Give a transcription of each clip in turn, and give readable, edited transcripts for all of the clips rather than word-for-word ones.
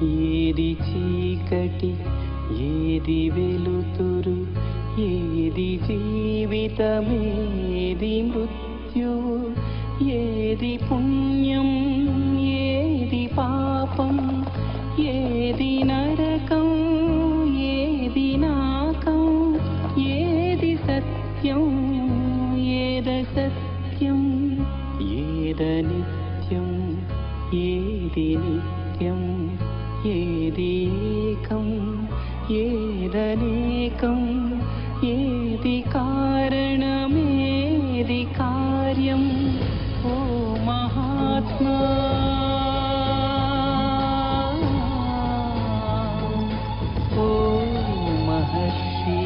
ఏది చీకటి ఏది వెలుతురు, ఏది జీవితమేది మృత్యువు, ఏది పుణ్యం ఏది పాపం, ఏది నరకం ఏది నాకం, ఏది సత్యం ఏదసత్యం, ఏదనిత్యం ఏది నిత్యం, ఏది ఏకం ఏదనేకం, ఏది కారణమేది కార్యం. ఓ మహాత్మా ఓ మహర్షి.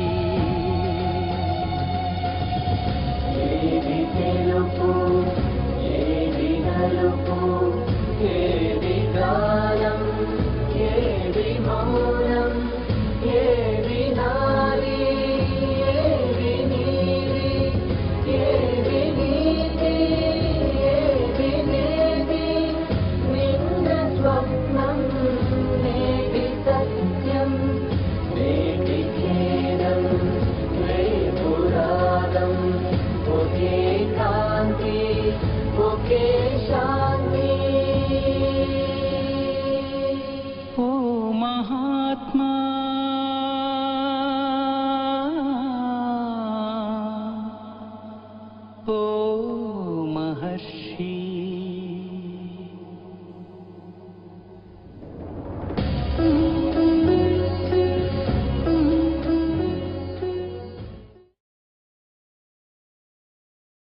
ఏది తెలుపు ఏది నలుపు, ఏది గానం ఏది మౌనం, ఏది నారి ఏది నీరి, ఏది నీతి ఏది నేతి, నిన్న స్వప్నం నేటి సత్యం, నేటి ఖేదం రేపు రాగం, ఒకే కాంతి ఒకే శాంతి. ఓ మహాత్మా ఓ మహర్షి.